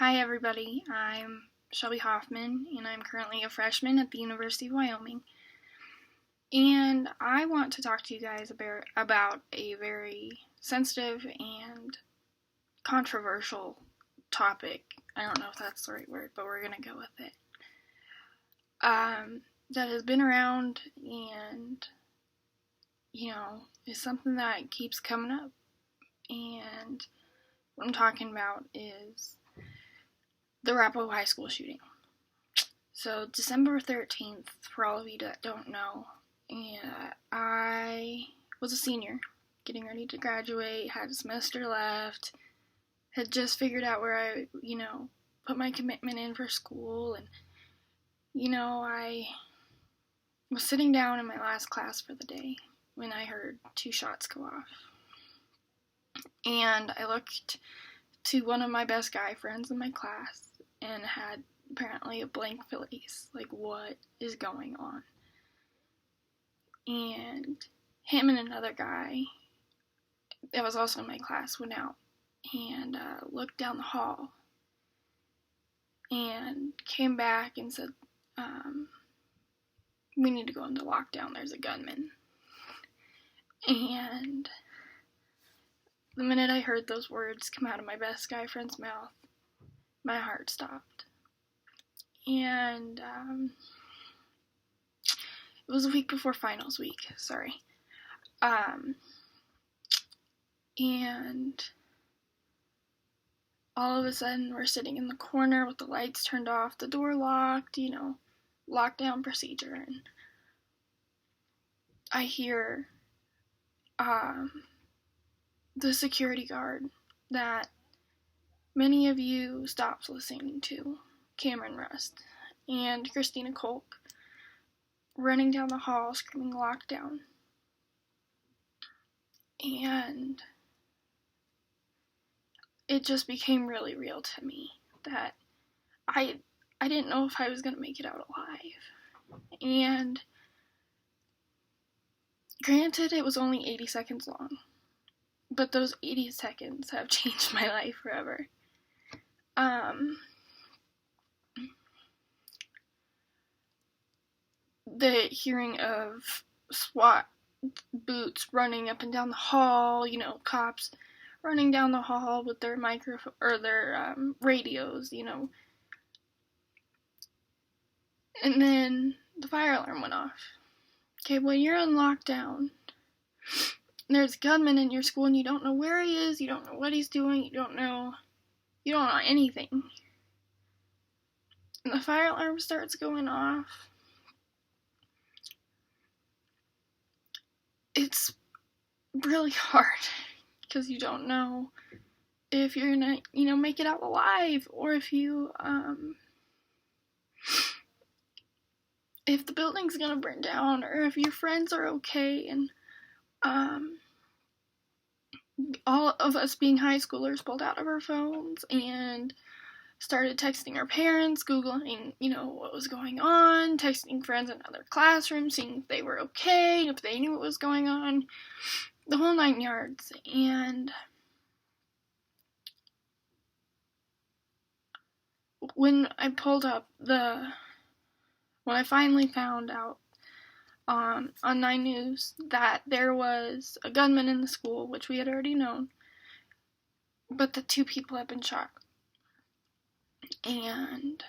Hi everybody, I'm Shelby Hoffman and I'm currently a freshman at the University of Wyoming. And I want to talk to you guys about a very sensitive and controversial topic. I don't know if that's the right word, but we're going to go with it. That has been around and, is something that keeps coming up. And what I'm talking about is the Arapahoe High School shooting. So December 13th, for all of you that don't know, I was a senior, getting ready to graduate, had a semester left, had just figured out where I, put my commitment in for school, and, I was sitting down in my last class for the day when I heard 2 shots go off. And I looked to one of my best guy friends in my class and had apparently a blank face, like, what is going on? And him and another guy that was also in my class went out and looked down the hall and came back and said, we need to go into lockdown, there's a gunman. And the minute I heard those words come out of my best guy friend's mouth, my heart stopped. And it was a week before finals week, and all of a sudden we're sitting in the corner with the lights turned off, the door locked, lockdown procedure, and I hear the security guard that many of you stopped listening to, Cameron Rust, and Christina Kolk, running down the hall screaming lockdown. And it just became really real to me that I didn't know if I was going to make it out alive. And granted, it was only 80 seconds long, but those 80 seconds have changed my life forever. The hearing of SWAT boots running up and down the hall, cops running down the hall with their microphone or their radios, and then the fire alarm went off. Okay, when you're on lockdown, there's a gunman in your school and you don't know where he is, you don't know what he's doing, you don't know anything. And the fire alarm starts going off. It's really hard because you don't know if you're gonna, make it out alive, or if you, if the building's gonna burn down, or if your friends are okay. And all of us being high schoolers pulled out of our phones and started texting our parents, Googling, what was going on, texting friends in other classrooms, seeing if they were okay, if they knew what was going on, the whole 9 yards. And when I finally found out on 9 News that there was a gunman in the school, which we had already known, but the 2 people had been shot. And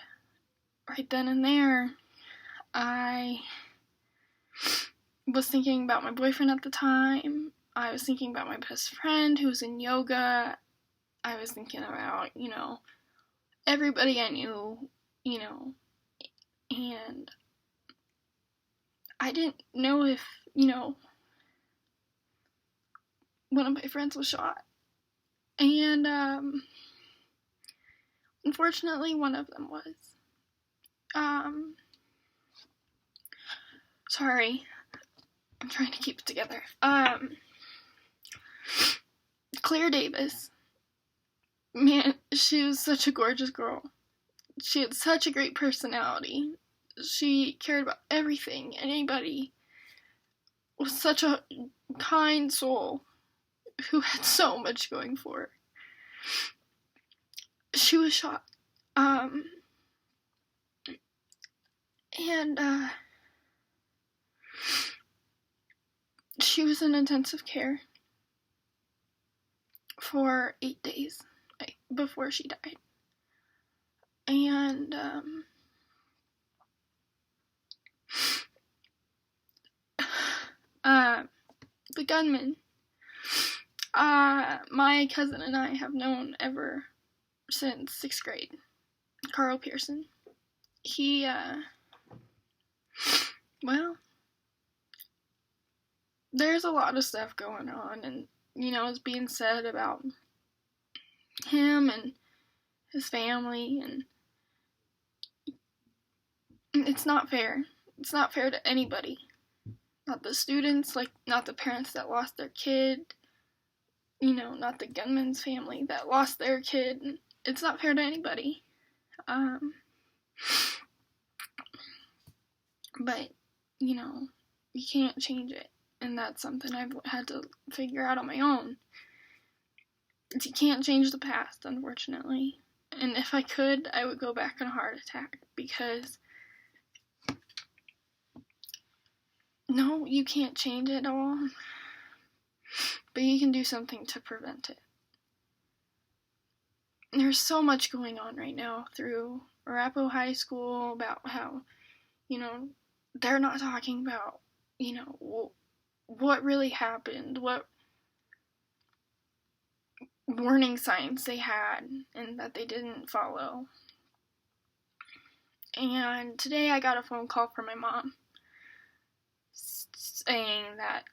right then and there, I was thinking about my boyfriend at the time. I was thinking about my best friend who was in yoga. I was thinking about, everybody I knew, and I didn't know if, one of my friends was shot. And, unfortunately, one of them was. Sorry. I'm trying to keep it together. Claire Davis. Man, she was such a gorgeous girl. She had such a great personality. She cared about everything, anybody. Was such a kind soul who had so much going for her. She was shot Um, and, she was in intensive care for 8 days before she died. And, the gunman, my cousin and I have known ever since 6th grade. Carl Pearson. He, well, there's a lot of stuff going on, and, it's being said about him and his family, and it's not fair. It's not fair to anybody. Not the students, not the parents that lost their kid, not the gunman's family that lost their kid. It's not fair to anybody. But, you can't change it. And that's something I've had to figure out on my own. You can't change the past, unfortunately. And if I could, I would go back on a heart attack, because no, you can't change it all, but you can do something to prevent it. There's so much going on right now through Arapahoe High School about how, they're not talking about, what really happened, what warning signs they had, and that they didn't follow. And today I got a phone call from my mom saying that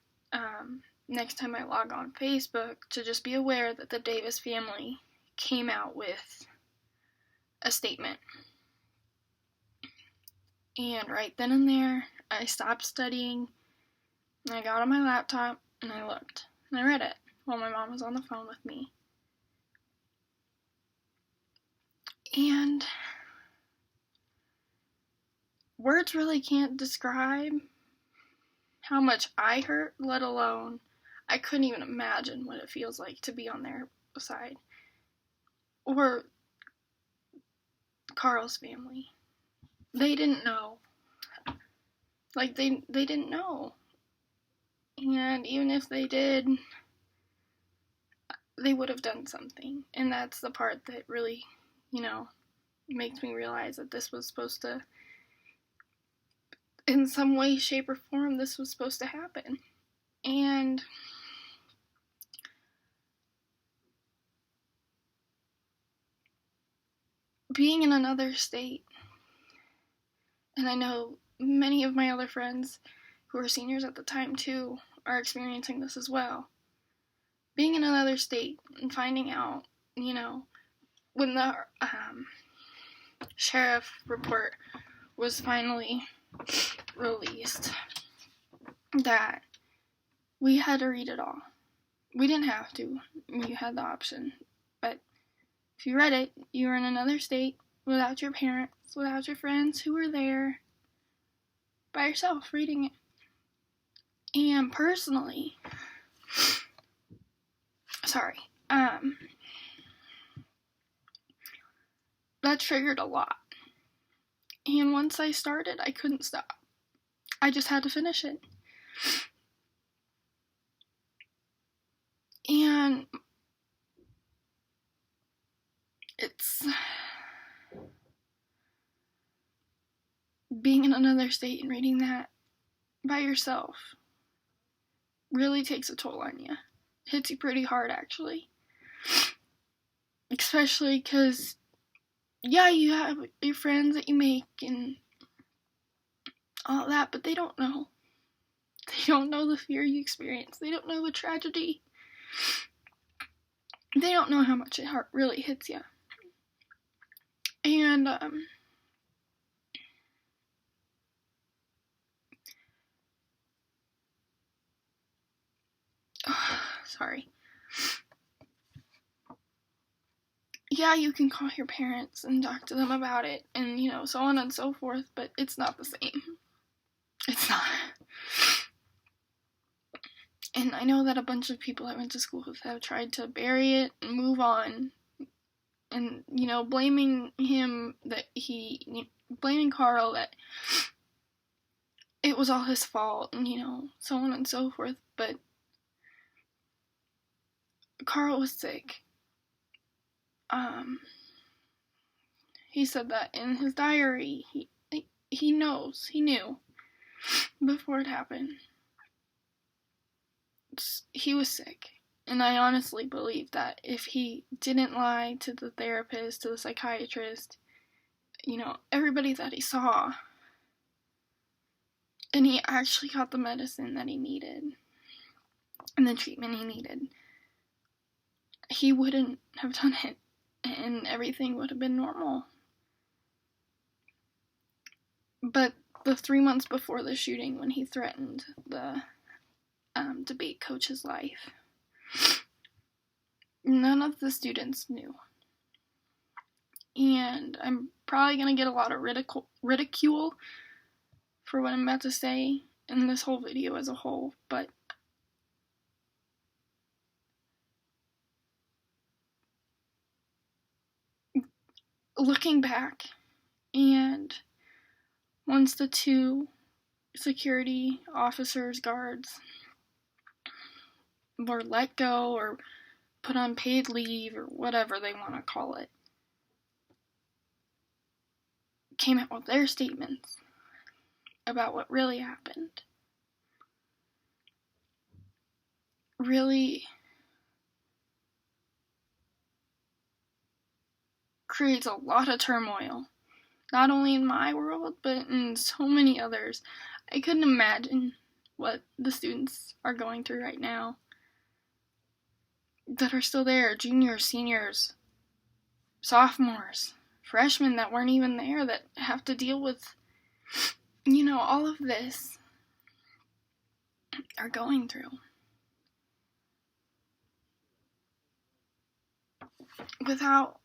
next time I log on Facebook, to just be aware that the Davis family came out with a statement. And right then and there, I stopped studying, and I got on my laptop, and I looked, and I read it while my mom was on the phone with me. And words really can't describe how much I hurt, let alone I couldn't even imagine what it feels like to be on their side. Or Carl's family. They didn't know. They didn't know. And even if they did, they would have done something. And that's the part that really, makes me realize that this was supposed to, in some way, shape, or form, this was supposed to happen. And being in another state, and I know many of my other friends who were seniors at the time too are experiencing this as well. Being in another state and finding out, when the sheriff report was finally released, that we had to read it all. We didn't have to. You had the option. But if you read it, you were in another state without your parents, without your friends who were there, by yourself reading it. And personally, that triggered a lot. And once I started, I couldn't stop. I just had to finish it. And it's being in another state and reading that by yourself really takes a toll on you. It hits you pretty hard, actually. Especially because, yeah, you have your friends that you make and all that, but they don't know. They don't know the fear you experience. They don't know the tragedy. They don't know how much it really hits you. And, sorry. Yeah, you can call your parents and talk to them about it, and, so on and so forth, but it's not the same. It's not. And I know that a bunch of people I went to school with have tried to bury it and move on, and, blaming blaming Carl that it was all his fault, and, so on and so forth. But Carl was sick. He said that in his diary. He knew before it happened. He was sick. And I honestly believe that if he didn't lie to the therapist, to the psychiatrist, everybody that he saw, and he actually got the medicine that he needed, and the treatment he needed, he wouldn't have done it, and everything would have been normal. But the 3 months before the shooting, when he threatened the debate coach's life, none of the students knew. And I'm probably going to get a lot of ridicule for what I'm about to say in this whole video as a whole, but looking back, and once the 2 security officers, guards, were let go or put on paid leave or whatever they want to call it, came out with their statements about what really happened, really creates a lot of turmoil. Not only in my world, but in so many others. I couldn't imagine what the students are going through right now that are still there. Juniors, seniors, sophomores, freshmen that weren't even there, that have to deal with, all of this, are going through. Without,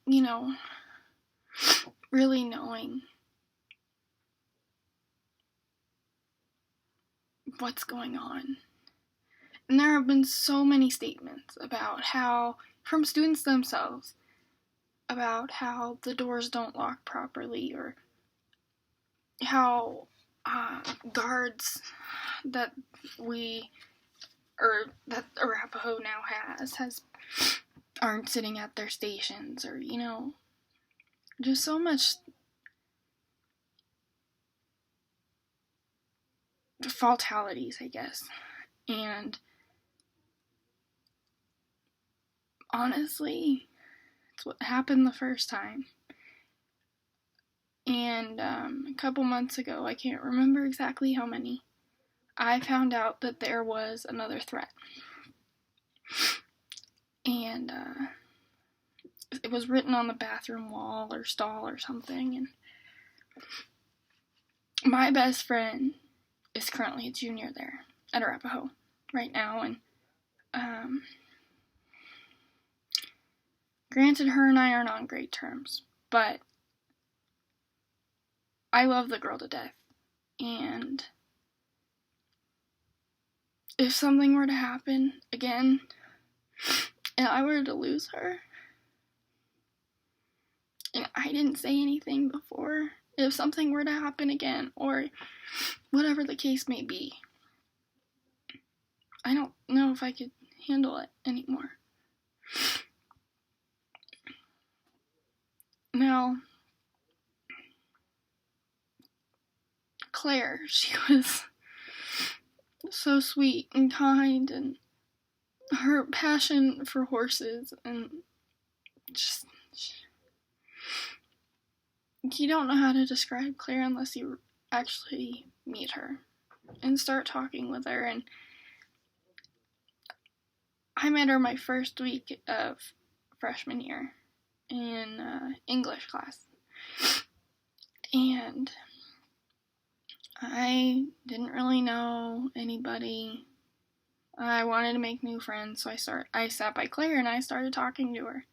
really knowing what's going on. And there have been so many statements about how, from students themselves, about how the doors don't lock properly, or how guards that that Arapahoe now has aren't sitting at their stations, or, just so much fatalities, I guess. And honestly, it's what happened the first time. And a couple months ago, I can't remember exactly how many, I found out that there was another threat. And it was written on the bathroom wall or stall or something. And my best friend is currently a junior there at Arapahoe right now. And granted, her and I aren't on great terms, but I love the girl to death. And if something were to happen again, and I were to lose her, and I didn't say anything before, if something were to happen again, or whatever the case may be, I don't know if I could handle it anymore. Now, Claire, she was so sweet and kind, and her passion for horses, and just, you don't know how to describe Claire unless you actually meet her and start talking with her. And I met her my first week of freshman year in English class, and I didn't really know anybody. I wanted to make new friends, so I sat by Claire and I started talking to her.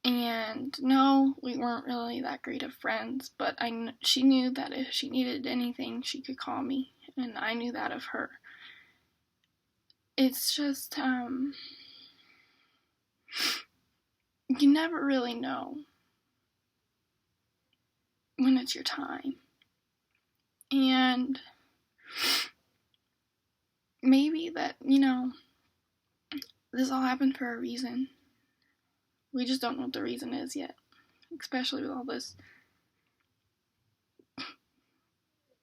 And no, we weren't really that great of friends, but she knew that if she needed anything, she could call me, and I knew that of her. It's just, you never really know when it's your time. And maybe that, this all happened for a reason. We just don't know what the reason is yet, especially with all this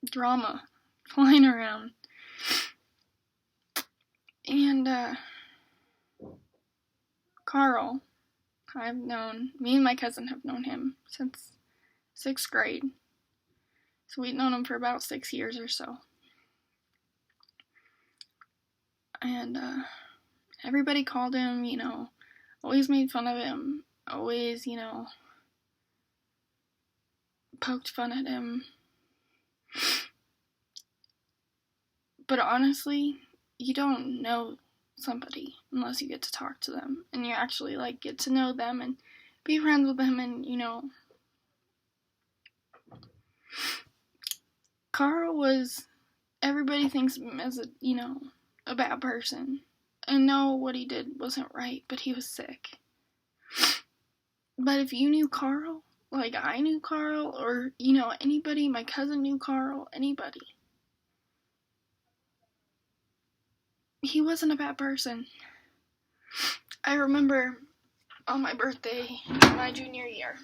drama flying around. And Carl, me and my cousin have known him since 6th grade. So we've known him for about 6 years or so. And everybody called him, always made fun of him, always, poked fun at him. But honestly, you don't know somebody unless you get to talk to them and you actually get to know them and be friends with them. And Carl was, everybody thinks of him as a bad person, and no, what he did wasn't right, but he was sick. But if you knew Carl, like I knew Carl, or anybody, my cousin knew Carl, anybody, he wasn't a bad person. I remember on my birthday, my junior year,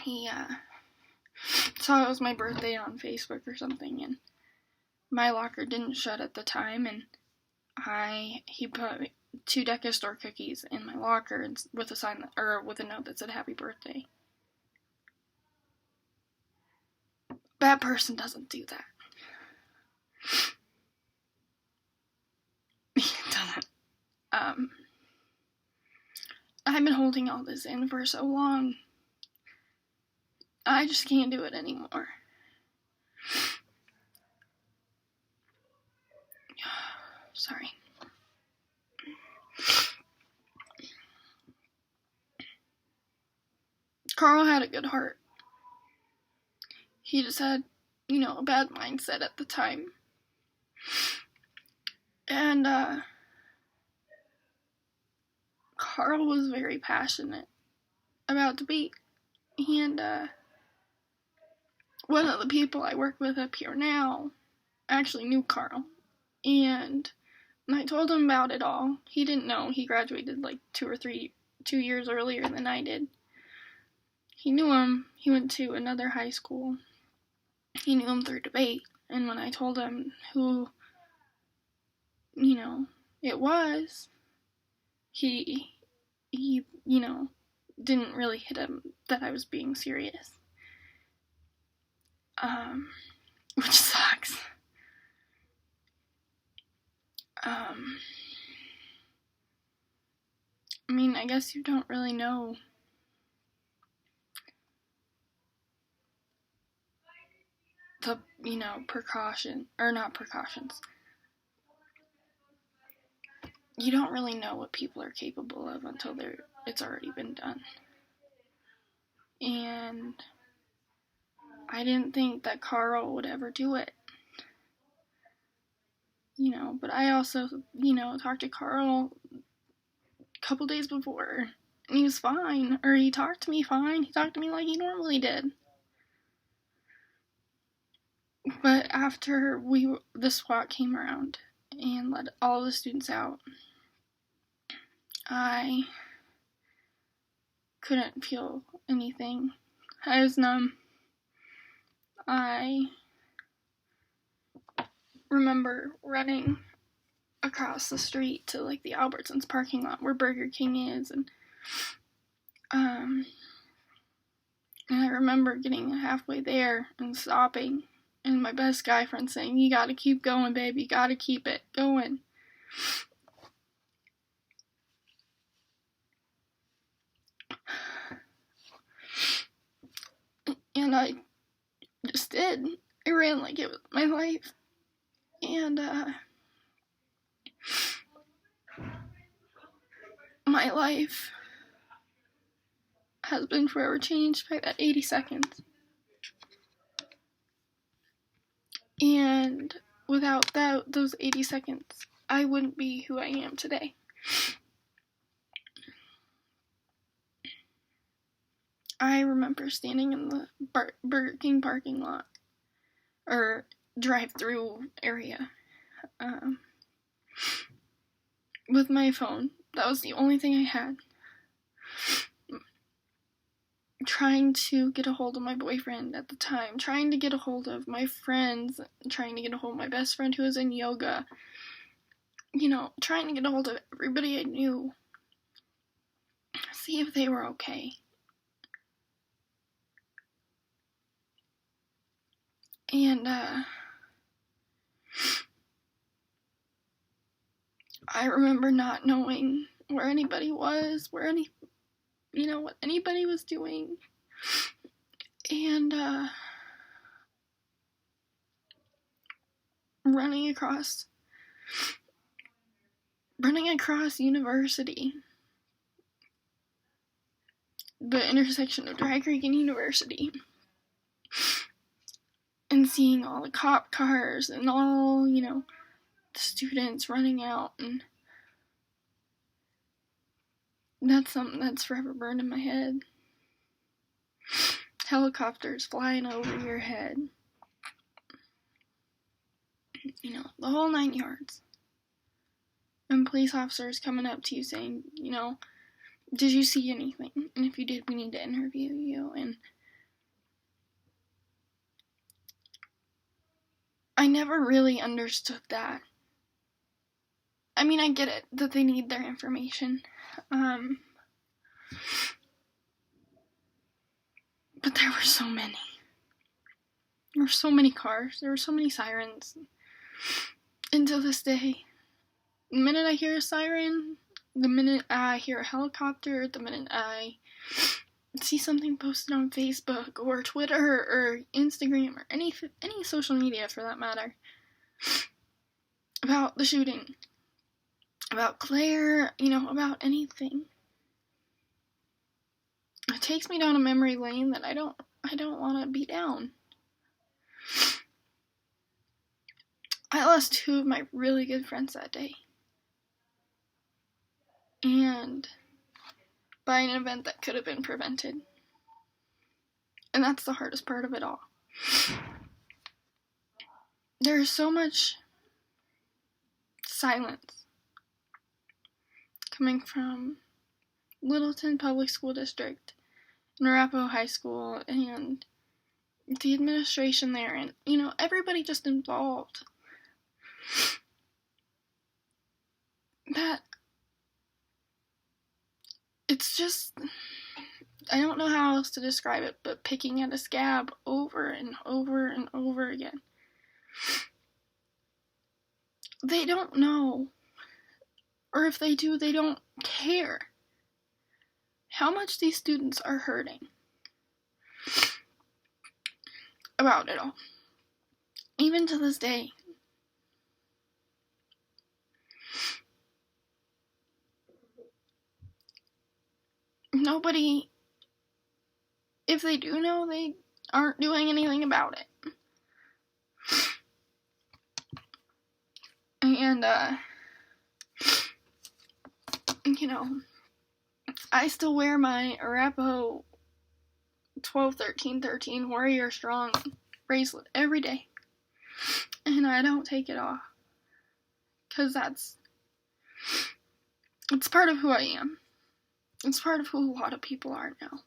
he saw it was my birthday on Facebook or something, and my locker didn't shut at the time, and he put 2 Deca Store cookies in my locker with a note that said happy birthday. Bad person doesn't do that. He doesn't. I've been holding all this in for so long. I just can't do it anymore. Sorry. Carl had a good heart. He just had, a bad mindset at the time. And, Carl was very passionate about debate. And, one of the people I work with up here now actually knew Carl. And when I told him about it all, he didn't know. He graduated 2 years earlier than I did. He knew him. He went to another high school. He knew him through debate. And when I told him who, it was, he didn't really hit him that I was being serious. Which sucks. I guess you don't really know the, not precautions. You don't really know what people are capable of until it's already been done. And I didn't think that Carl would ever do it. But I also, talked to Carl a couple days before, and he was fine, or he talked to me fine. He talked to me like he normally did. But after the SWAT came around and let all the students out, I couldn't feel anything. I was numb. I remember running across the street to the Albertsons parking lot where Burger King is, and I remember getting halfway there and stopping, and my best guy friend saying, "You gotta keep going, baby, you gotta keep it going." And I just did. I ran like it was my life. And, my life has been forever changed by that 80 seconds. And without those 80 seconds, I wouldn't be who I am today. I remember standing in the Burger King parking lot, or drive-through area, with my phone. That was the only thing I had. Trying to get a hold of my boyfriend at the time, trying to get a hold of my friends, trying to get a hold of my best friend who was in yoga, trying to get a hold of everybody I knew, see if they were okay. And, I remember not knowing where anybody was, what anybody was doing, and, running across University, the intersection of Dry Creek and University, and seeing all the cop cars and all, the students running out, and that's something that's forever burned in my head. Helicopters flying over your head. The whole 9 yards. And police officers coming up to you saying, did you see anything? And if you did, we need to interview you. And I never really understood that. I mean, I get it, that they need their information. But there were so many. There were so many cars. There were so many sirens. Until this day, the minute I hear a siren, the minute I hear a helicopter, the minute I see something posted on Facebook or Twitter or Instagram or any social media for that matter about the shooting, about Claire, about anything, it takes me down a memory lane that I don't want to be down. I lost 2 of my really good friends that day. And by an event that could have been prevented. And that's the hardest part of it all. There's so much silence coming from Littleton Public School District and Arapahoe High School and the administration there and, everybody just involved. That it's just, I don't know how else to describe it, but picking at a scab over and over and over again. They don't know, or if they do, they don't care how much these students are hurting about it all. Even to this day. Nobody, if they do know, they aren't doing anything about it. And, I still wear my Arapahoe 12-13-13 Warrior Strong bracelet every day. And I don't take it off. Because it's part of who I am. It's part of who a lot of people are now.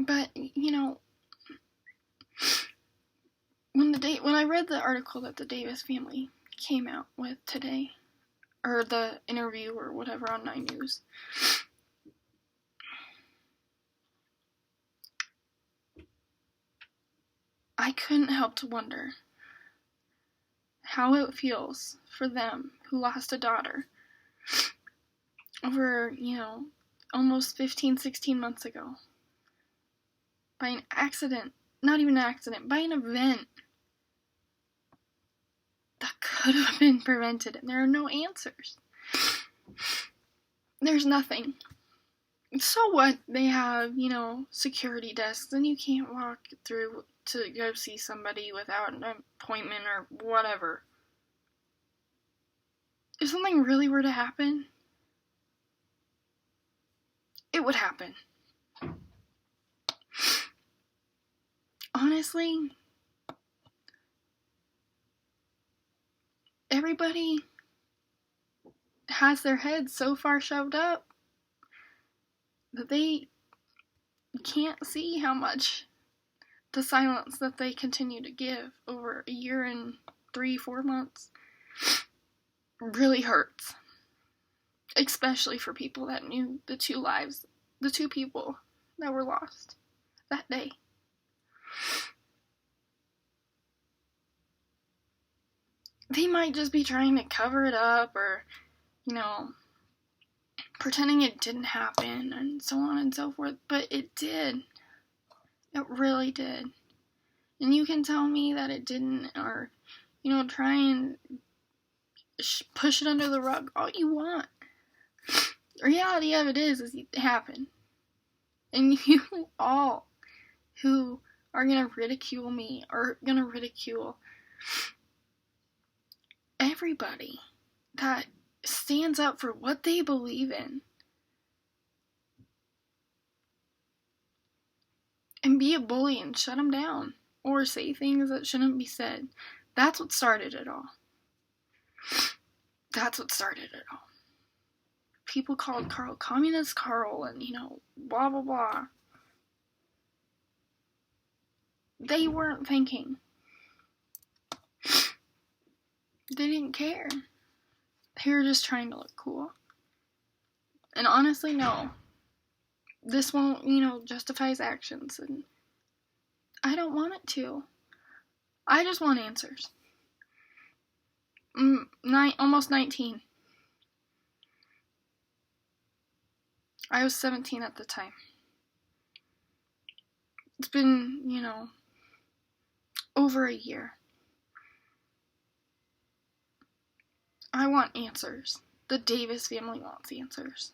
But, when I read the article that the Davis family came out with today, or the interview or whatever on 9 News, I couldn't help to wonder how it feels for them who lost a daughter over, almost 15, 16 months ago. By an accident. Not even an accident. By an event that could have been prevented. And there are no answers. There's nothing. So what? They have, security desks. And you can't walk through to go see somebody without an appointment or whatever. If something really were to happen, it would happen. Honestly, everybody has their heads so far shoved up that they can't see how much the silence that they continue to give over a year and 3-4 months really hurts. Especially for people that knew the two people that were lost that day. They might just be trying to cover it up or, pretending it didn't happen and so on and so forth, but it did. It really did. And you can tell me that it didn't, or, try and push it under the rug all you want. The reality of it is it happened. And you all who are going to ridicule me are going to ridicule everybody that stands up for what they believe in. And be a bully and shut them down. Or say things that shouldn't be said. That's what started it all. That's what started it all. People called Carl Communist Carl and, blah, blah, blah. They weren't thinking. They didn't care. They were just trying to look cool. And honestly, no. This won't, justify his actions. And I don't want it to. I just want answers. Almost 19. I was 17 at the time. It's been, over a year. I want answers. The Davis family wants answers.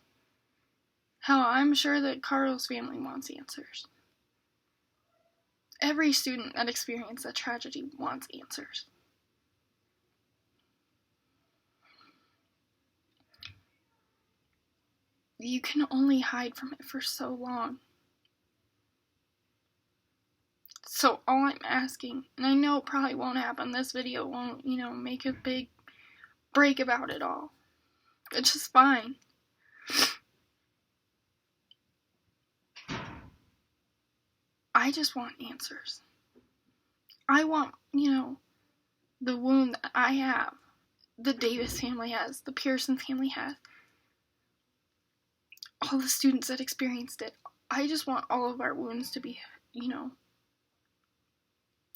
Hell, I'm sure that Carl's family wants answers. Every student that experienced a tragedy wants answers. You can only hide from it for so long. So all I'm asking, and I know it probably won't happen, this video won't, make a big break about it all. It's just fine. I just want answers. I want, the wound that I have, the Davis family has, the Pearson family has, all the students that experienced it. I just want all of our wounds to be,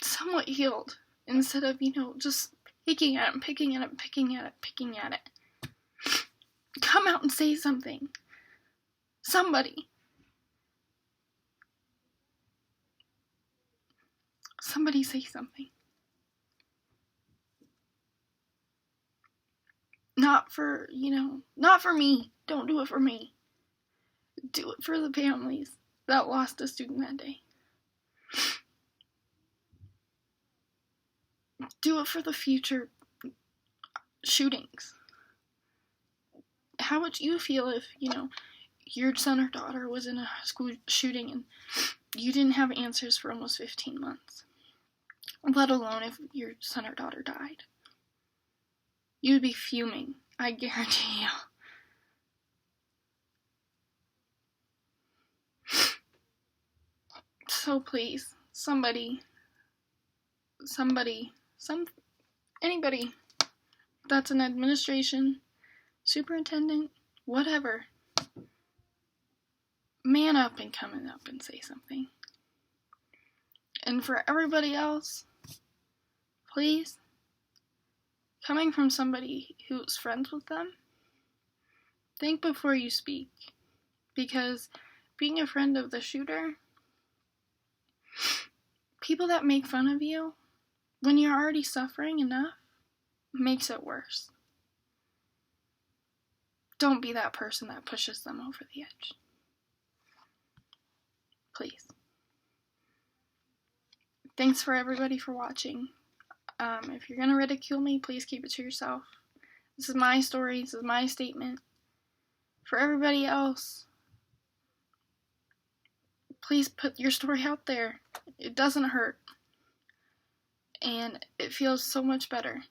somewhat healed, instead of, just picking at it. Come out and say something. Somebody say something. Not for me. Don't do it for me. Do it for the families that lost a student that day. Do it for the future shootings. How would you feel if, your son or daughter was in a school shooting and you didn't have answers for almost 15 months? Let alone if your son or daughter died. You would be fuming, I guarantee you. So please, anybody that's an administration, superintendent, whatever, man up and come up and say something. And for everybody else, please, coming from somebody who's friends with them, think before you speak. Because being a friend of the shooter, people that make fun of you when you're already suffering enough makes it worse. Don't be that person that pushes them over the edge. Please. Thanks for everybody for watching. If you're gonna ridicule me, please keep it to yourself. This is my story. This is my statement. For everybody else, please put your story out there. It doesn't hurt. And it feels so much better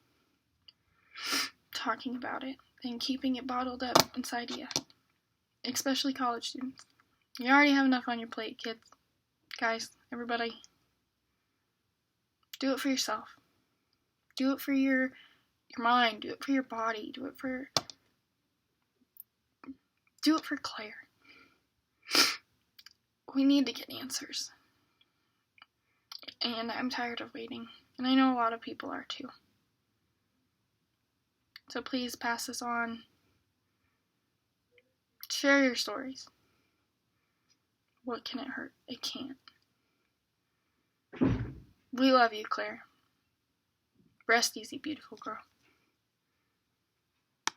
talking about it than keeping it bottled up inside you. Especially college students. You already have enough on your plate, kids. Guys, everybody. Do it for yourself. Do it for your mind. Do it for your body. Do it for Claire. We need to get answers. And I'm tired of waiting. And I know a lot of people are too. So please pass this on. Share your stories. What can it hurt? It can't. We love you, Claire. Rest easy, beautiful girl.